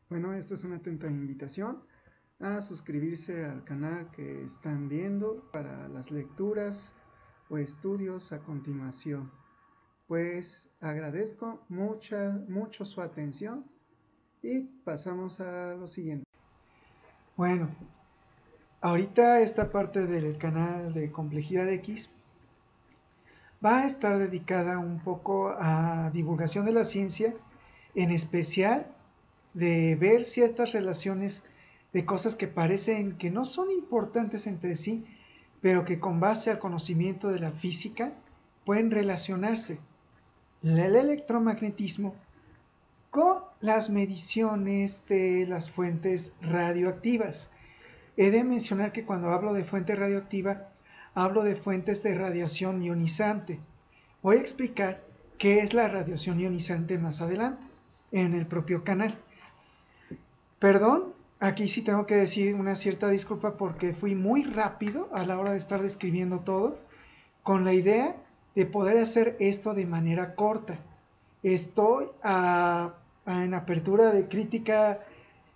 Bueno, esta es una atenta invitación a suscribirse al canal que están viendo para las lecturas o estudios a continuación. Pues agradezco mucho su atención y pasamos a lo siguiente. Bueno, ahorita esta parte del canal de Complejidad X va a estar dedicada un poco a divulgación de la ciencia, en especial de ver ciertas relaciones de cosas que parecen que no son importantes entre sí, pero que con base al conocimiento de la física pueden relacionarse. El electromagnetismo con las mediciones de las fuentes radioactivas. He de mencionar que cuando hablo de fuente radioactiva, hablo de fuentes de radiación ionizante. Voy a explicar qué es la radiación ionizante más adelante, en el propio canal. Perdón, aquí sí tengo que decir una cierta disculpa porque fui muy rápido a la hora de estar describiendo todo, con la idea de poder hacer esto de manera corta. Estoy en apertura de crítica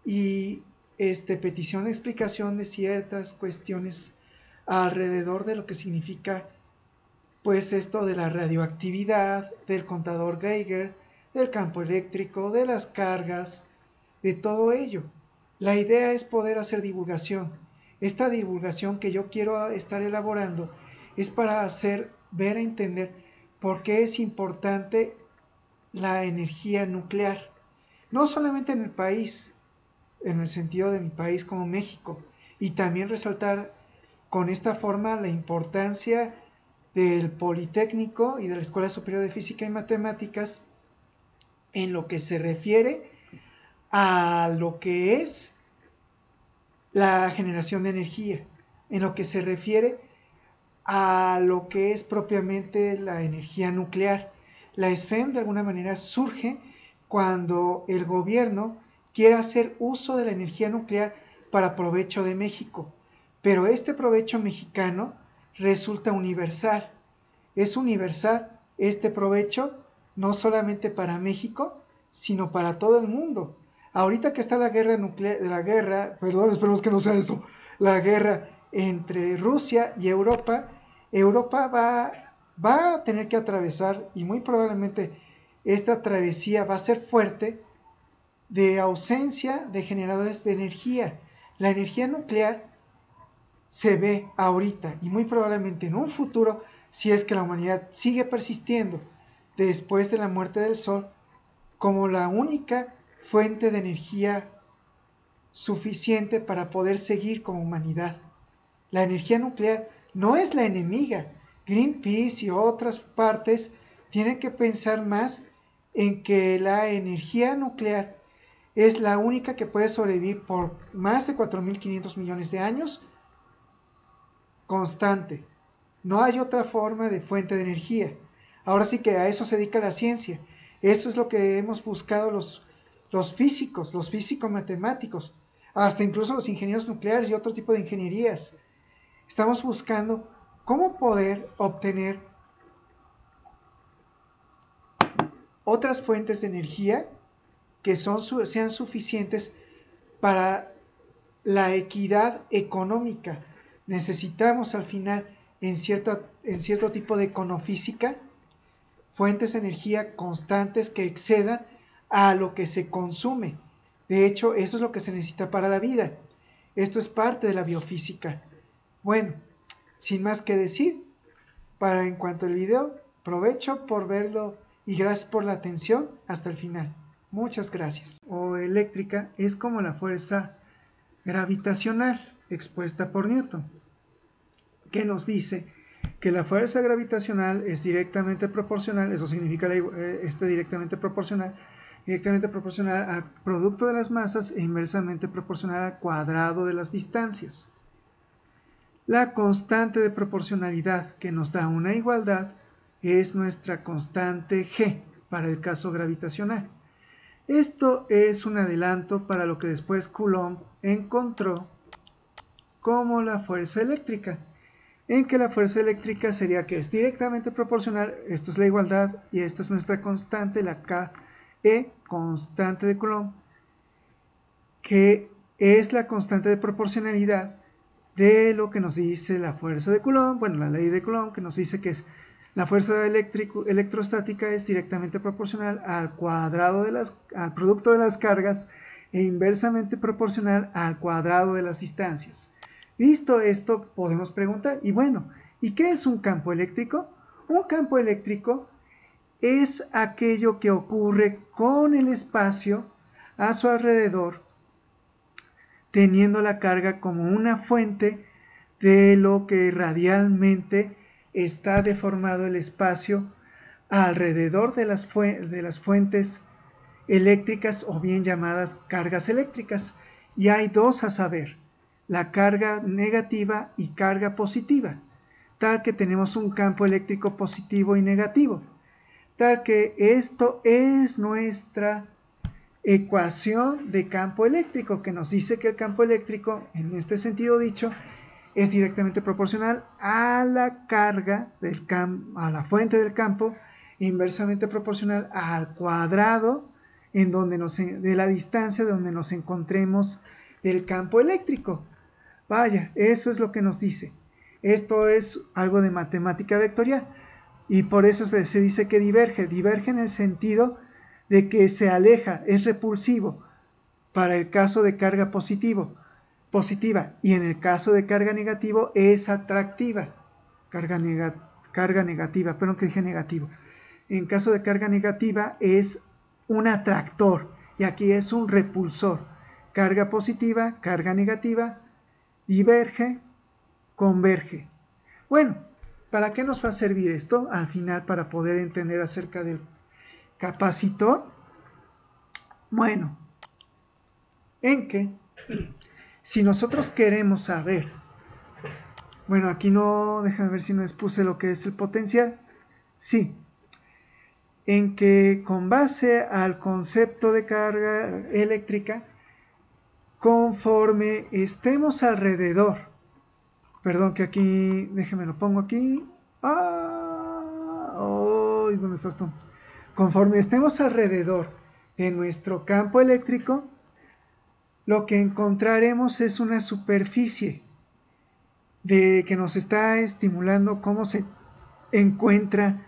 y petición de explicación de ciertas cuestiones alrededor de lo que significa pues esto de la radioactividad, del contador Geiger, del campo eléctrico, de las cargas, de todo ello. La idea es poder hacer divulgación. Esta divulgación que yo quiero estar elaborando es para hacer ver a entender por qué es importante la energía nuclear. No solamente en el país, en el sentido de mi país como México, y también resaltar con esta forma la importancia del Politécnico y de la Escuela Superior de Física y Matemáticas en lo que se refiere a lo que es la generación de energía, en lo que se refiere a lo que es propiamente la energía nuclear. La SFEM de alguna manera surge cuando el gobierno quiere hacer uso de la energía nuclear para provecho de México, pero este provecho mexicano resulta universal. Es universal este provecho no solamente para México, sino para todo el mundo. Ahorita que está la guerra nuclear, perdón, esperemos que no sea eso, la guerra entre Rusia y Europa, Europa va a tener que atravesar, y muy probablemente esta travesía va a ser fuerte, de ausencia de generadores de energía. La energía nuclear se ve ahorita y muy probablemente en un futuro, si es que la humanidad sigue persistiendo después de la muerte del Sol, como la única fuente de energía suficiente para poder seguir como humanidad. La energía nuclear no es la enemiga. Greenpeace y otras partes tienen que pensar más en que la energía nuclear es la única que puede sobrevivir por más de 4.500 millones de años constante. No hay otra forma de fuente de energía. Ahora sí que a eso se dedica la ciencia. Eso es lo que hemos buscado los físicos, los físico-matemáticos, hasta incluso los ingenieros nucleares y otro tipo de ingenierías. Estamos buscando cómo poder obtener otras fuentes de energía que sean suficientes para la equidad económica. Necesitamos al final, en cierto tipo de econofísica, fuentes de energía constantes que excedan a lo que se consume. De hecho, eso es lo que se necesita para la vida. Esto es parte de la biofísica. Bueno, sin más que decir, en cuanto al video, provecho por verlo y gracias por la atención hasta el final. Muchas gracias. O eléctrica es como la fuerza gravitacional expuesta por Newton, que nos dice que la fuerza gravitacional es directamente proporcional, eso significa directamente proporcional al producto de las masas e inversamente proporcional al cuadrado de las distancias. La constante de proporcionalidad que nos da una igualdad es nuestra constante G para el caso gravitacional. Esto es un adelanto para lo que después Coulomb encontró como la fuerza eléctrica, en que la fuerza eléctrica sería que es directamente proporcional, esto es la igualdad y esta es nuestra constante, la KE, constante de Coulomb, que es la constante de proporcionalidad de lo que nos dice la fuerza de Coulomb, bueno, la ley de Coulomb, que nos dice que la fuerza electrostática es directamente proporcional al cuadrado al producto de las cargas e inversamente proporcional al cuadrado de las distancias. Visto esto, podemos preguntar, y bueno, ¿y qué es un campo eléctrico? Un campo eléctrico es aquello que ocurre con el espacio a su alrededor, teniendo la carga como una fuente de lo que radialmente está deformado el espacio alrededor de las fuentes eléctricas o bien llamadas cargas eléctricas. Y hay dos a saber, la carga negativa y carga positiva, tal que tenemos un campo eléctrico positivo y negativo, tal que esto es nuestra ecuación de campo eléctrico, que nos dice que el campo eléctrico, en este sentido dicho, es directamente proporcional a la carga del a la fuente del campo, inversamente proporcional al cuadrado de la distancia donde nos encontremos del campo eléctrico. Vaya, eso es lo que nos dice. Esto es algo de matemática vectorial y por eso se dice que diverge en el sentido de que se aleja, es repulsivo para el caso de carga positiva, y en el caso de carga negativo es atractiva. Carga negativa, perdón que dije negativo. En caso de carga negativa es un atractor y aquí es un repulsor. Carga positiva, carga negativa, diverge, converge. Bueno, ¿para qué nos va a servir esto? Al final, para poder entender acerca del capacitor. Bueno, en que si nosotros queremos saber, bueno, aquí no, déjame ver si no les puse lo que es el potencial. Sí, en que con base al concepto de carga eléctrica, conforme estemos alrededor, perdón que aquí, déjenme lo pongo aquí, ¿dónde estás tú? Conforme estemos alrededor de nuestro campo eléctrico, lo que encontraremos es una superficie que nos está estimulando cómo se encuentra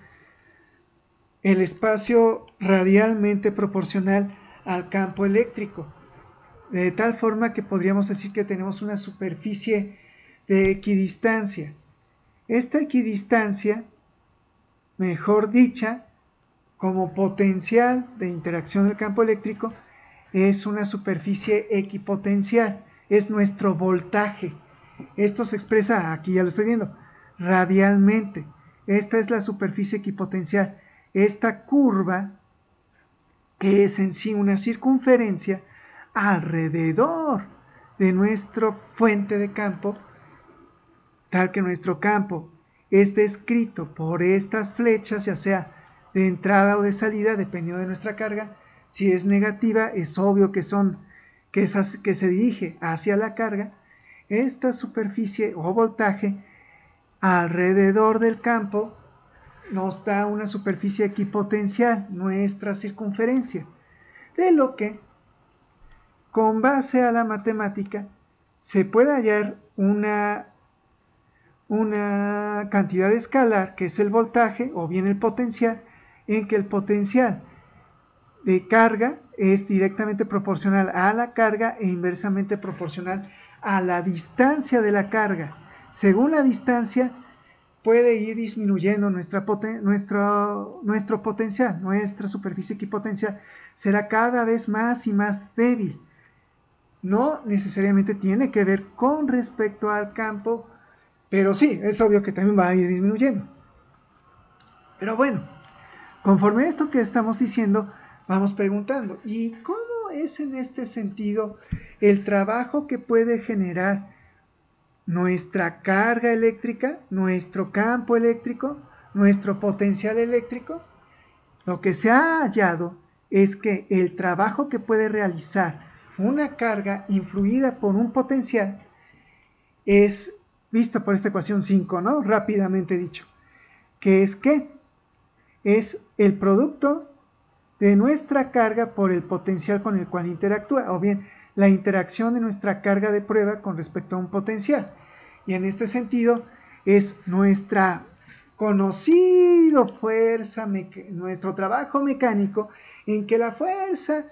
el espacio radialmente proporcional al campo eléctrico, de tal forma que podríamos decir que tenemos una superficie de equidistancia. Esta equidistancia, mejor dicha, como potencial de interacción del campo eléctrico, es una superficie equipotencial, es nuestro voltaje. Esto se expresa, aquí ya lo estoy viendo, radialmente. Esta es la superficie equipotencial. Esta curva es en sí una circunferencia alrededor de nuestra fuente de campo, tal que nuestro campo es descrito por estas flechas, ya sea de entrada o de salida, dependiendo de nuestra carga. Si es negativa, es obvio que se dirige hacia la carga. Esta superficie o voltaje alrededor del campo nos da una superficie equipotencial, nuestra circunferencia, de lo que, con base a la matemática, se puede hallar una cantidad escalar, que es el voltaje, o bien el potencial, en que el potencial de carga es directamente proporcional a la carga e inversamente proporcional a la distancia de la carga. Según la distancia, puede ir disminuyendo nuestro potencial, nuestra superficie equipotencial será cada vez más y más débil. No necesariamente tiene que ver con respecto al campo, pero sí, es obvio que también va a ir disminuyendo. Pero bueno, conforme a esto que estamos diciendo, vamos preguntando, ¿y cómo es en este sentido el trabajo que puede generar nuestra carga eléctrica, nuestro campo eléctrico, nuestro potencial eléctrico? Lo que se ha hallado es que el trabajo que puede realizar una carga influida por un potencial es visto por esta ecuación 5, ¿no? Rápidamente dicho, que es que es el producto de nuestra carga por el potencial con el cual interactúa, o bien la interacción de nuestra carga de prueba con respecto a un potencial. Y en este sentido es nuestra conocido nuestro trabajo mecánico, en que la fuerza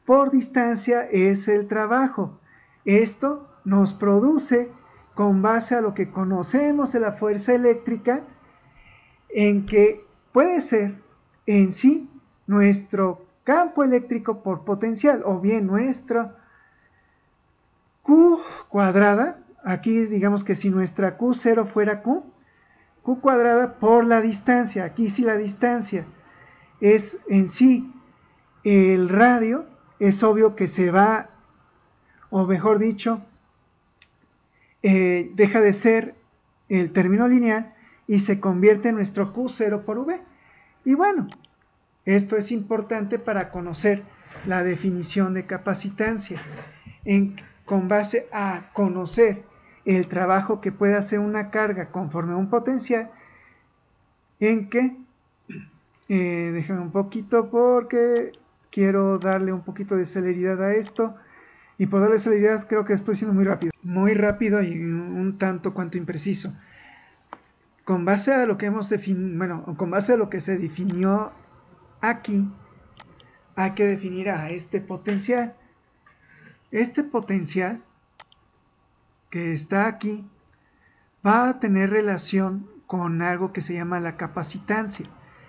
por distancia es el trabajo. Esto nos produce, con base a lo que conocemos de la fuerza eléctrica, en que puede ser en sí nuestro campo eléctrico por potencial, o bien nuestra Q cuadrada. Aquí digamos que si nuestra Q0 fuera Q cuadrada por la distancia. Aquí si la distancia es en sí el radio, es obvio que se va, o mejor dicho, deja de ser el término lineal y se convierte en nuestro Q0 por V. Y bueno, esto es importante para conocer la definición de capacitancia. Con base a conocer el trabajo que puede hacer una carga conforme a un potencial, en que, déjenme un poquito porque quiero darle un poquito de celeridad a esto, y por darle celeridad creo que estoy siendo muy rápido y un tanto cuanto impreciso. Con base a lo que con base a lo que se definió aquí, hay que definir a este potencial. Este potencial que está aquí va a tener relación con algo que se llama la capacitancia,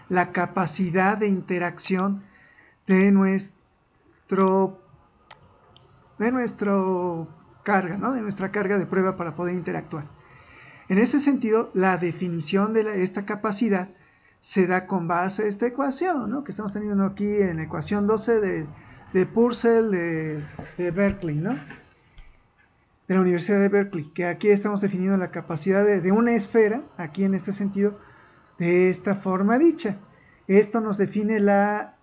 la capacidad de interacción de nuestro carga, ¿no? De nuestra carga de prueba para poder interactuar. En ese sentido, la definición de esta capacidad se da con base a esta ecuación, ¿no? Que estamos teniendo aquí en la ecuación 12 de Purcell de Berkeley, ¿no? De la Universidad de Berkeley, que aquí estamos definiendo la capacidad de una esfera, aquí en este sentido, de esta forma dicha. Esto nos define la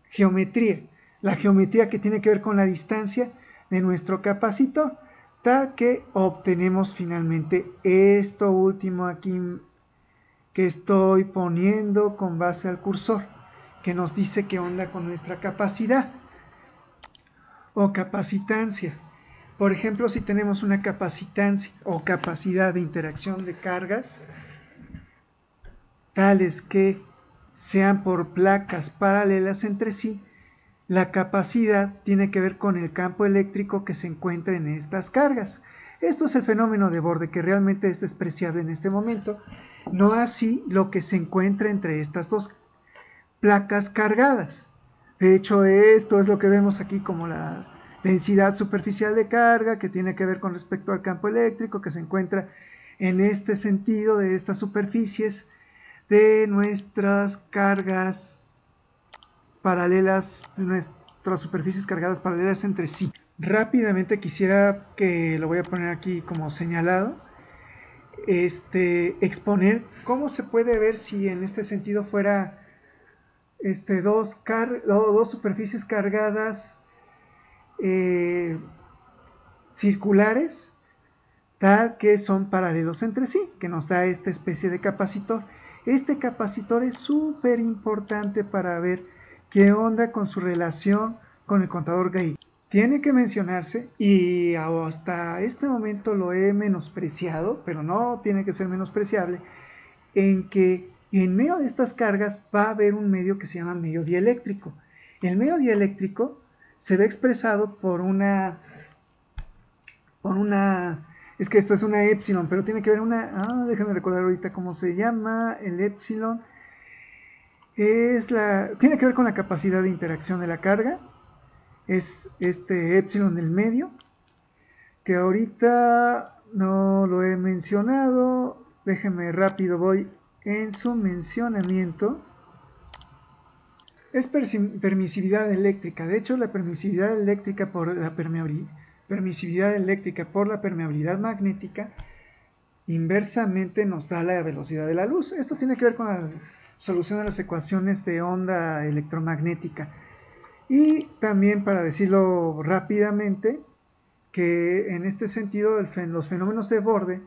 geometría que tiene que ver con la distancia de nuestro capacitor, tal que obtenemos finalmente esto último aquí que estoy poniendo con base al cursor, que nos dice qué onda con nuestra capacidad o capacitancia. Por ejemplo, si tenemos una capacitancia o capacidad de interacción de cargas, tales que sean por placas paralelas entre sí, la capacidad tiene que ver con el campo eléctrico que se encuentra en estas cargas. Esto es el fenómeno de borde, que realmente es despreciable en este momento, no así lo que se encuentra entre estas dos placas cargadas. De hecho, esto es lo que vemos aquí como la densidad superficial de carga, que tiene que ver con respecto al campo eléctrico que se encuentra en este sentido de estas superficies de nuestras cargas paralelas, de nuestras superficies cargadas paralelas entre sí. Rápidamente quisiera, que lo voy a poner aquí como señalado, exponer cómo se puede ver si en este sentido fuera dos superficies cargadas circulares, tal que son paralelos entre sí, que nos da esta especie de capacitor. Este capacitor es súper importante para ver qué onda con su relación con el contador Gauge. Tiene que mencionarse, y hasta este momento lo he menospreciado, pero no tiene que ser menospreciable, en que en medio de estas cargas va a haber un medio que se llama medio dieléctrico. El medio dieléctrico se ve expresado por una, es que esto es una epsilon, pero tiene que ver déjame recordar ahorita cómo se llama, el epsilon, tiene que ver con la capacidad de interacción de la carga, es este epsilon del medio, que ahorita no lo he mencionado, déjenme rápido, voy en su mencionamiento. Es permisividad eléctrica. De hecho, la permisividad eléctrica por la permeabilidad magnética inversamente nos da la velocidad de la luz. Esto tiene que ver con la solución de las ecuaciones de onda electromagnética. Y también, para decirlo rápidamente, que en este sentido los fenómenos de borde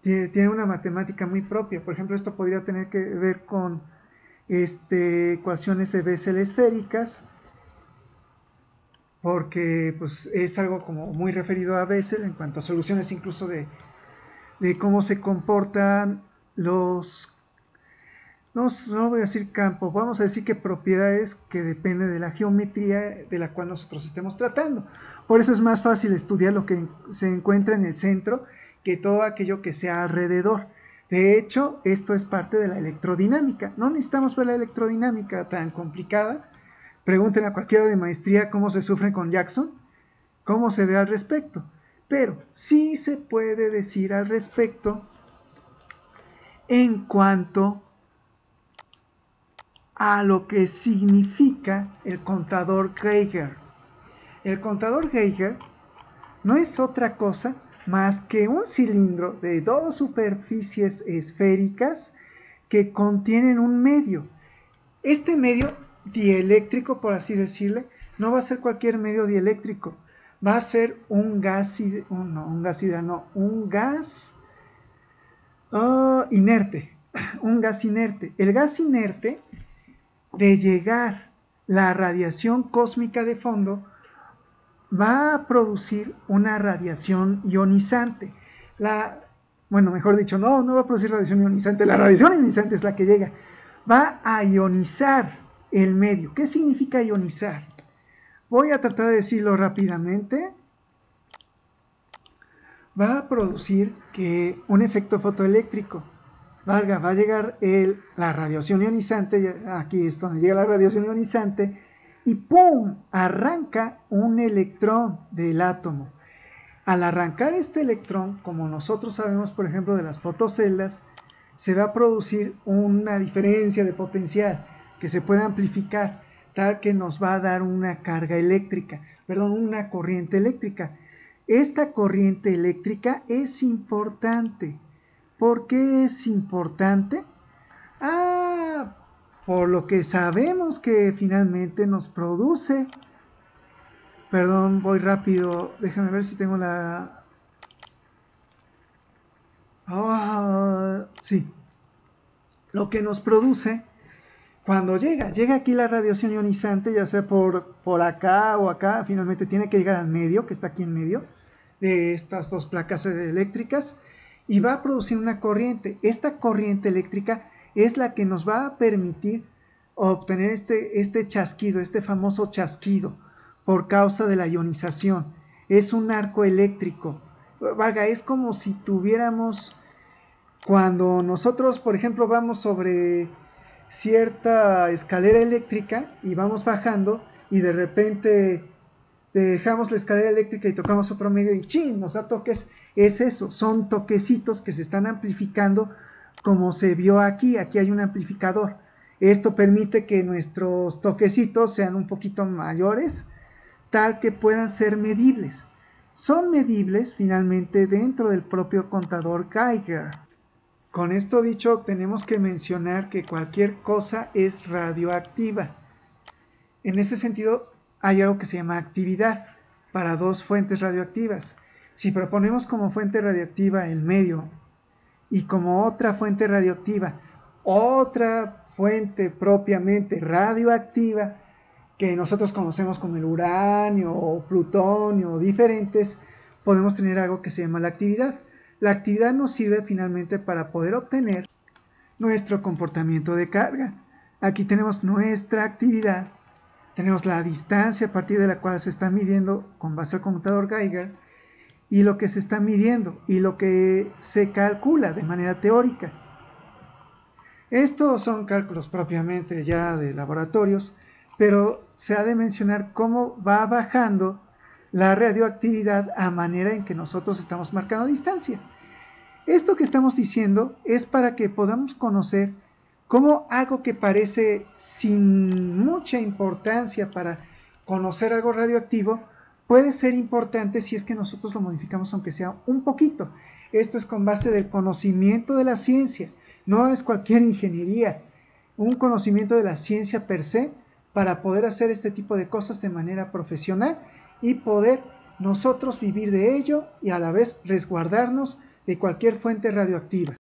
tienen una matemática muy propia. Por ejemplo, esto podría tener que ver con ecuaciones de Bessel esféricas, porque pues, es algo como muy referido a Bessel en cuanto a soluciones incluso de cómo se comportan los, no voy a decir campos, vamos a decir que propiedades que dependen de la geometría de la cual nosotros estemos tratando. Por eso es más fácil estudiar lo que se encuentra en el centro que todo aquello que sea alrededor. De hecho, esto es parte de la electrodinámica. No necesitamos ver la electrodinámica tan complicada. Pregúntenle a cualquiera de maestría cómo se sufre con Jackson, cómo se ve al respecto. Pero sí se puede decir al respecto en cuanto a lo que significa el contador Geiger. El contador Geiger no es otra cosa más que un cilindro de dos superficies esféricas que contienen un medio. Este medio dieléctrico, por así decirle, no va a ser cualquier medio dieléctrico, va a ser un gas inerte, un gas inerte. El gas inerte, de llegar la radiación cósmica de fondo, va a producir una radiación ionizante. Mejor dicho, no va a producir radiación ionizante, la radiación ionizante es la que llega. Va a ionizar el medio. ¿Qué significa ionizar? Voy a tratar de decirlo rápidamente. Va a producir un efecto fotoeléctrico. Va a llegar la radiación ionizante, aquí es donde llega la radiación ionizante, y ¡pum! Arranca un electrón del átomo. Al arrancar este electrón, como nosotros sabemos, por ejemplo, de las fotoceldas, se va a producir una diferencia de potencial que se puede amplificar, tal que nos va a dar una una corriente eléctrica. Esta corriente eléctrica es importante. ¿Por qué es importante? Por lo que sabemos que finalmente nos produce. Perdón, voy rápido. Déjame ver si tengo la... sí. Lo que nos produce cuando llega aquí la radiación ionizante, ya sea por acá o acá, finalmente tiene que llegar al medio, que está aquí en medio de estas dos placas eléctricas, y va a producir una corriente. Esta corriente eléctrica es la que nos va a permitir obtener este chasquido, este famoso chasquido, por causa de la ionización. Es un arco eléctrico. Es como si tuviéramos, cuando nosotros, por ejemplo, vamos sobre cierta escalera eléctrica y vamos bajando y de repente dejamos la escalera eléctrica y tocamos otro medio y ¡chin! Nos da toques. Es eso, son toquecitos que se están amplificando como se vio aquí. Aquí hay un amplificador. Esto permite que nuestros toquecitos sean un poquito mayores, tal que puedan ser medibles. Son medibles finalmente dentro del propio contador Geiger. Con esto dicho, tenemos que mencionar que cualquier cosa es radioactiva. En este sentido, hay algo que se llama actividad para dos fuentes radioactivas. Si proponemos como fuente radioactiva el medio y como otra fuente radioactiva otra fuente propiamente radioactiva que nosotros conocemos como el uranio o plutonio o diferentes, podemos tener algo que se llama la actividad. La actividad nos sirve finalmente para poder obtener nuestro comportamiento de carga. Aquí tenemos nuestra actividad, tenemos la distancia a partir de la cual se está midiendo con base al contador Geiger y lo que se está midiendo y lo que se calcula de manera teórica. Estos son cálculos propiamente ya de laboratorios, pero se ha de mencionar cómo va bajando la radioactividad a manera en que nosotros estamos marcando distancia. Esto que estamos diciendo es para que podamos conocer cómo algo que parece sin mucha importancia para conocer algo radioactivo puede ser importante si es que nosotros lo modificamos aunque sea un poquito. Esto es con base del conocimiento de la ciencia, no es cualquier ingeniería, un conocimiento de la ciencia per se para poder hacer este tipo de cosas de manera profesional y poder nosotros vivir de ello y a la vez resguardarnos de cualquier fuente radioactiva.